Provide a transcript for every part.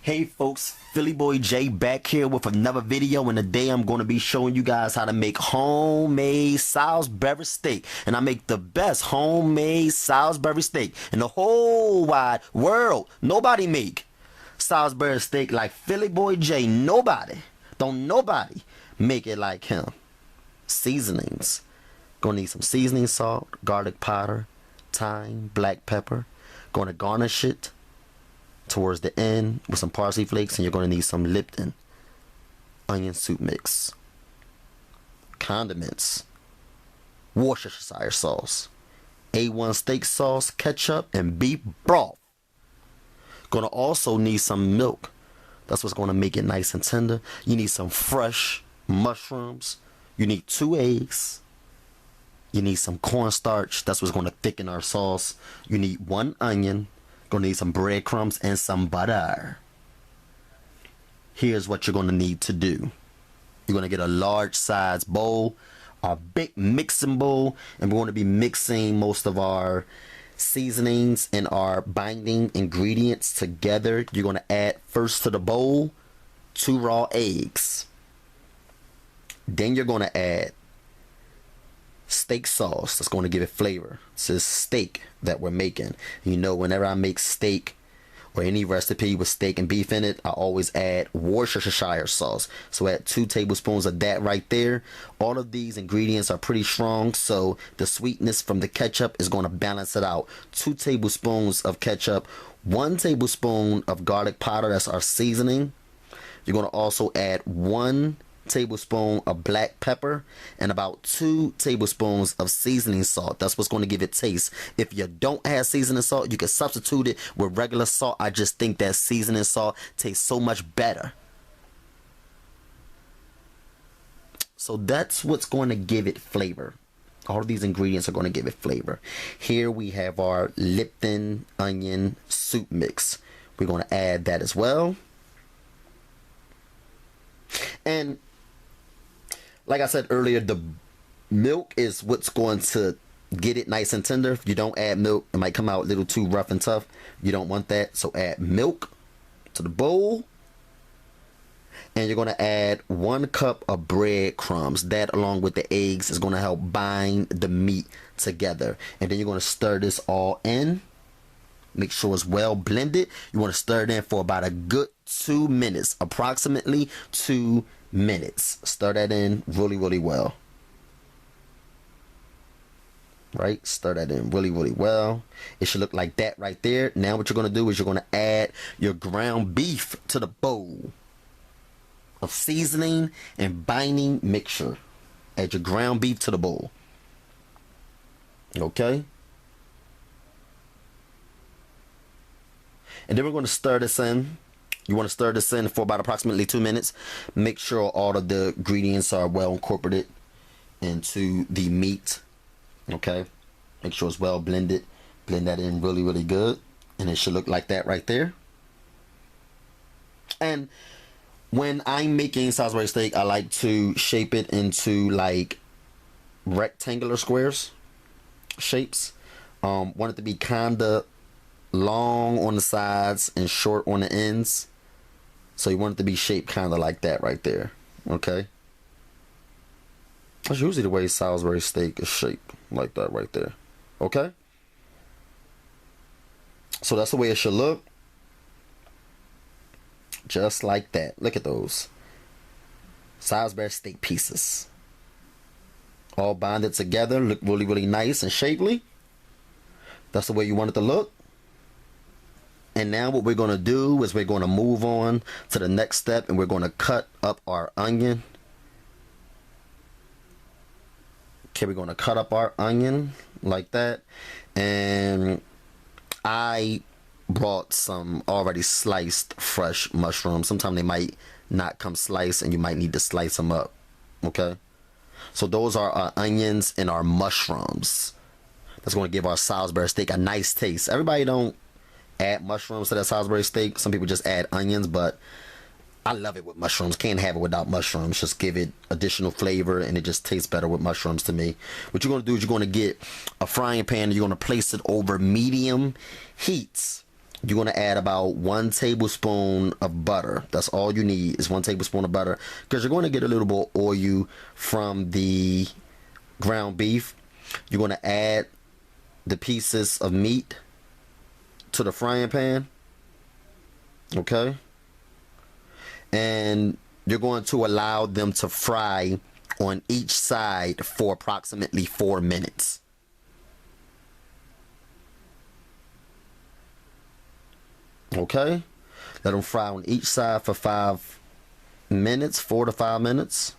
Hey folks, Philly Boy J back here with another video, and today I'm going to be showing you guys how to make homemade Salisbury steak. And I make the best homemade Salisbury steak in the whole wide world. Nobody make Salisbury steak like Philly Boy J. Nobody. Don't nobody make it like him. Seasonings. Gonna need some seasoning salt, garlic powder, thyme, black pepper. Gonna garnish it towards the end with some parsley flakes, and you're going to need some Lipton onion soup mix, condiments, Worcestershire sauce, A1 steak sauce, ketchup, and beef broth. Going to also need some milk. That's what's going to make it nice and tender. You need some fresh mushrooms. You need 2 eggs. You need some cornstarch. That's what's going to thicken our sauce. You need 1 onion. Gonna need some breadcrumbs and some butter. Here's what you're gonna need to do. You're gonna get a large size bowl, a big mixing bowl, and we're gonna be mixing most of our seasonings and our binding ingredients together. You're gonna add first to the bowl 2 raw eggs. Then you're gonna add steak sauce. That's going to give it flavor. This is steak that we're making. You know, whenever I make steak or any recipe with steak and beef in it, I always add Worcestershire sauce. So add 2 tablespoons of that right there. All of these ingredients are pretty strong, so the sweetness from the ketchup is going to balance it out. 2 tablespoons of ketchup, 1 tablespoon of garlic powder. That's our seasoning. You're going to also add 1 tablespoon of black pepper and about 2 tablespoons of seasoning salt. That's what's going to give it taste. If you don't have seasoning salt, you can substitute it with regular salt. I just think that seasoning salt tastes so much better. So that's what's going to give it flavor. All of these ingredients are going to give it flavor. Here we have our Lipton onion soup mix. We're going to add that as well. And like I said earlier, the milk is what's going to get it nice and tender. If you don't add milk, it might come out a little too rough and tough. You don't want that. So add milk to the bowl. And you're going to add 1 cup of breadcrumbs. That, along with the eggs, is going to help bind the meat together. And then you're going to stir this all in. Make sure it's well blended. You want to stir it in for about a good 2 minutes. Approximately 2 minutes. Stir that in really, really well. Right? Stir that in really, really well. It should look like that right there. Now what you're going to do is you're going to add your ground beef to the bowl of seasoning and binding mixture. Add your ground beef to the bowl. Okay? And then we're going to stir this in. You want to stir this in for about approximately 2 minutes. Make sure all of the ingredients are well incorporated into the meat. Okay? Make sure it's well blended. Blend that in really, really good. And it should look like that right there. And when I'm making Salisbury steak, I like to shape it into like rectangular squares shapes. Want it to be kind of long on the sides and short on the ends. So you want it to be shaped kind of like that right there. Okay? That's usually the way Salisbury steak is shaped, like that right there. Okay? So that's the way it should look. Just like that. Look at those Salisbury steak pieces. All bonded together. Look really, really nice and shapely. That's the way you want it to look. And now what we're going to do is we're going to move on to the next step, and we're going to cut up our onion. Okay, we're going to cut up our onion like that. And I brought some already sliced fresh mushrooms. Sometimes they might not come sliced, and you might need to slice them up. Okay? So those are our onions and our mushrooms. That's going to give our Salisbury steak a nice taste. Everybody don't add mushrooms to that Salisbury steak. Some people just add onions, but I love it with mushrooms. Can't have it without mushrooms. Just give it additional flavor, and it just tastes better with mushrooms to me. What you're going to do is you're going to get a frying pan, and you're going to place it over medium heats. you're going to add about 1 tablespoon of butter. That's all you need is 1 tablespoon of butter, because you're going to get a little bit of oil from the ground beef. You're going to add the pieces of meat to the frying pan. Okay. And you're going to allow them to fry on each side for approximately 4 minutes. Okay, let them fry on each side for 5 minutes, 4 to 5 minutes.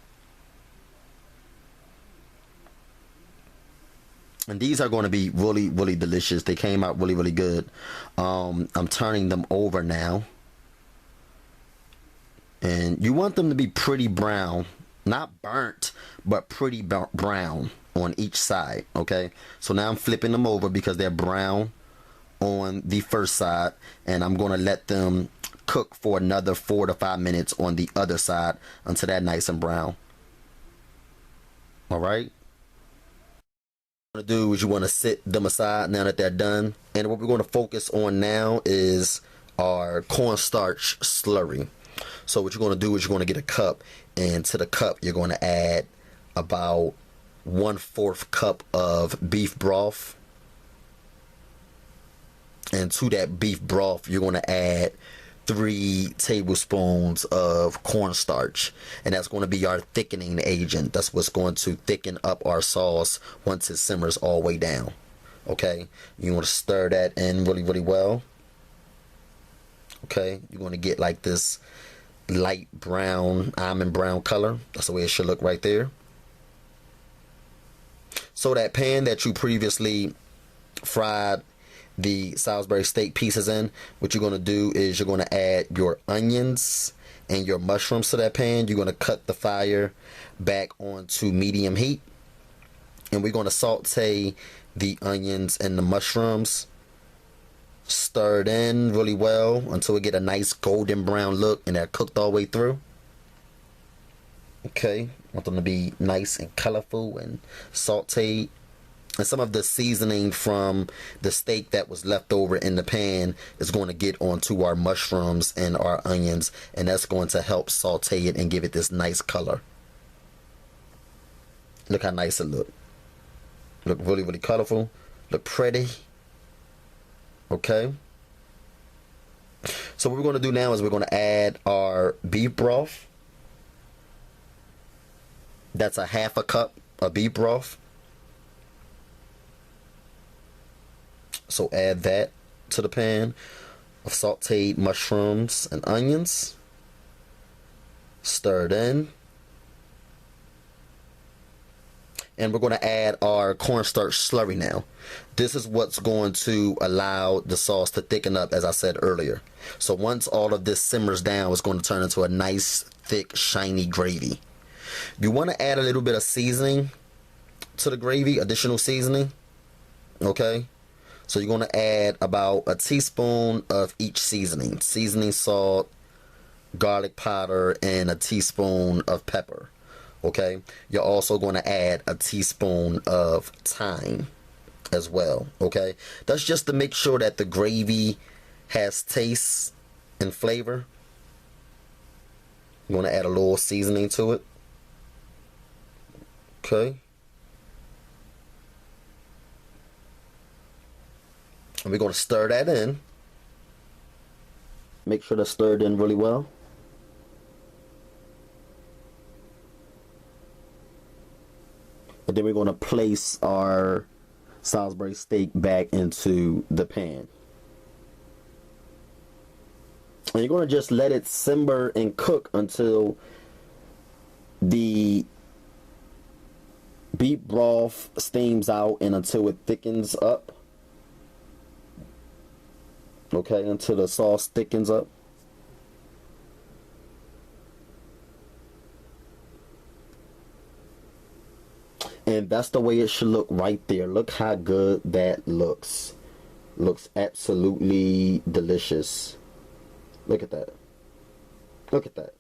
And these are going to be really, really delicious. They came out really, really good. I'm turning them over now. And you want them to be pretty brown, not burnt, but pretty brown on each side. Okay, so now I'm flipping them over because they're brown on the first side, and I'm going to let them cook for another 4 to 5 minutes on the other side until they're nice and brown. All right, what you want to do is you want to set them aside now that they're done, and what we're going to focus on now is our cornstarch slurry. So what you're going to do is you're going to get a cup, and to the cup you're going to add about 1/4 cup of beef broth. And to that beef broth, you're going to add 3 tablespoons of cornstarch. And that's going to be our thickening agent. That's what's going to thicken up our sauce once it simmers all the way down. Okay? You want to stir that in really, really well. Okay? You're going to get like this light brown, almond brown color. That's the way it should look right there. So that pan that you previously fried the Salisbury steak pieces in, what you're going to do is you're going to add your onions and your mushrooms to that pan. You're going to cut the fire back onto medium heat, and we're going to saute the onions and the mushrooms, stir it in really well until we get a nice golden brown look and they're cooked all the way through. Okay, want them to be nice and colorful and sauteed. And some of the seasoning from the steak that was left over in the pan is going to get onto our mushrooms and our onions, and that's going to help saute it and give it this nice color. Look how nice it look. Look really, really colorful. Look pretty. Okay. So what we're going to do now is we're going to add our beef broth. That's a 1/2 cup of beef broth. So add that to the pan of sauteed mushrooms and onions. Stir it in. And we're going to add our cornstarch slurry now. This is what's going to allow the sauce to thicken up, as I said earlier. So once all of this simmers down, it's going to turn into a nice, thick, shiny gravy. You want to add a little bit of seasoning to the gravy, additional seasoning. Okay? So you're going to add about 1 teaspoon of each seasoning. Seasoning salt, garlic powder, and 1 teaspoon of pepper. Okay? You're also going to add 1 teaspoon of thyme as well. Okay? That's just to make sure that the gravy has taste and flavor. You want to add a little seasoning to it. Okay? And we're going to stir that in. Make sure that's stirred in really well. And then we're going to place our Salisbury steak back into the pan. And you're going to just let it simmer and cook until the beef broth steams out and until it thickens up. Okay, until the sauce thickens up. And that's the way it should look right there. Look how good that looks. Looks absolutely delicious. Look at that. Look at that.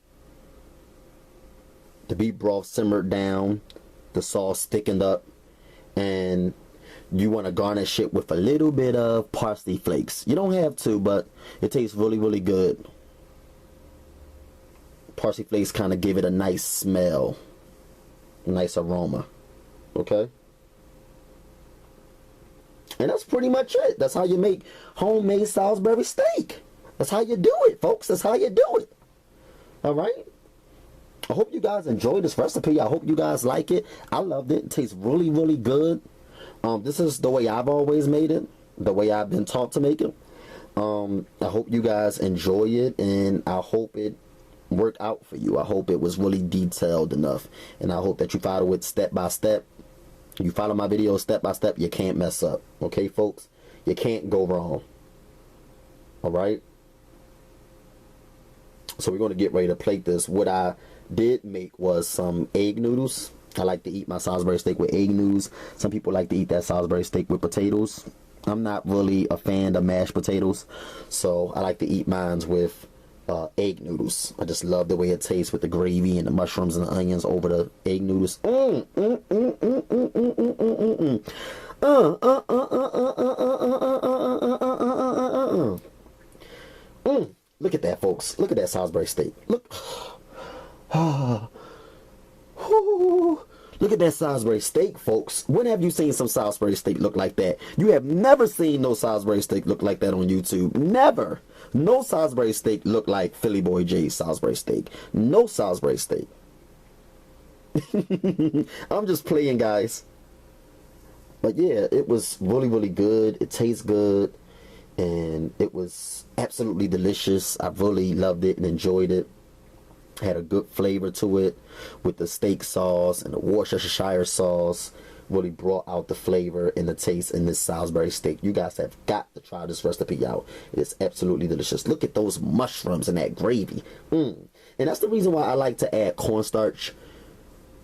The beef broth simmered down. The sauce thickened up. And you want to garnish it with a little bit of parsley flakes. You don't have to, but it tastes really, really good. Parsley flakes kind of give it a nice smell, nice aroma. Okay? And that's pretty much it. That's how you make homemade Salisbury steak. That's how you do it, folks. That's how you do it. Alright? I hope you guys enjoy this recipe. I hope you guys like it. I loved it. It tastes really, really good. This is the way I've always made it. The way I've been taught to make it. I hope you guys enjoy it. And I hope it worked out for you. I hope it was really detailed enough. And I hope that you follow it step by step. You follow my videos step by step, you can't mess up. Okay, folks? You can't go wrong. Alright? So we're going to get ready to plate this. What I did make was some egg noodles. I like to eat my Salisbury steak with egg noodles. Some people like to eat that Salisbury steak with potatoes. I'm not really a fan of mashed potatoes. So I like to eat mine with egg noodles. I just love the way it tastes with the gravy and the mushrooms and the onions over the egg noodles. Look at that, folks. Look at that Salisbury steak. Look. Look at that Salisbury steak, folks. When have you seen some Salisbury steak look like that? You have never seen no Salisbury steak look like that on YouTube. Never. No Salisbury steak look like Philly Boy J's Salisbury steak. No Salisbury steak. I'm just playing, guys. But yeah, it was really, really good. It tastes good. And it was absolutely delicious. I really loved it and enjoyed it. Had a good flavor to it with the steak sauce and the Worcestershire sauce. Really brought out the flavor and the taste in this Salisbury steak. You guys have got to try this recipe out. It is absolutely delicious. Look at those mushrooms and that gravy. And that's the reason why I like to add cornstarch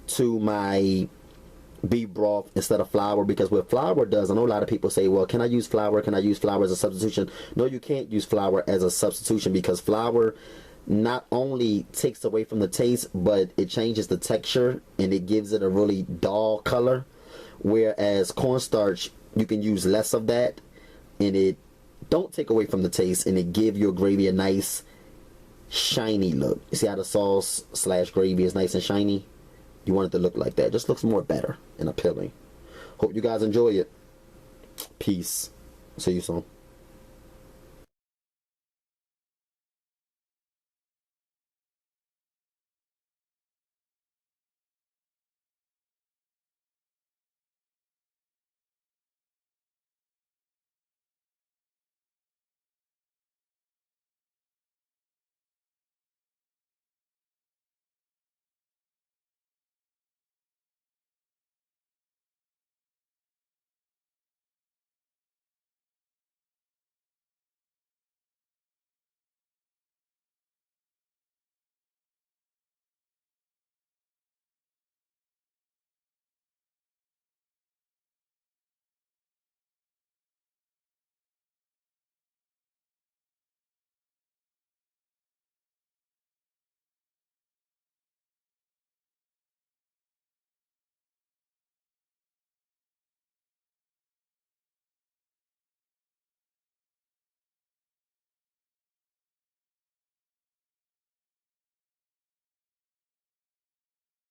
to my beef broth instead of flour, because what flour does, I know a lot of people say, well, can I use flour? Can I use flour as a substitution? No, you can't use flour as a substitution, because flour not only takes away from the taste, but it changes the texture and it gives it a really dull color. Whereas cornstarch, you can use less of that and it don't take away from the taste, and it give your gravy a nice shiny look. You see how the sauce slash gravy is nice and shiny? You want it to look like that. It just looks more better and appealing. Hope you guys enjoy it. Peace. See you soon.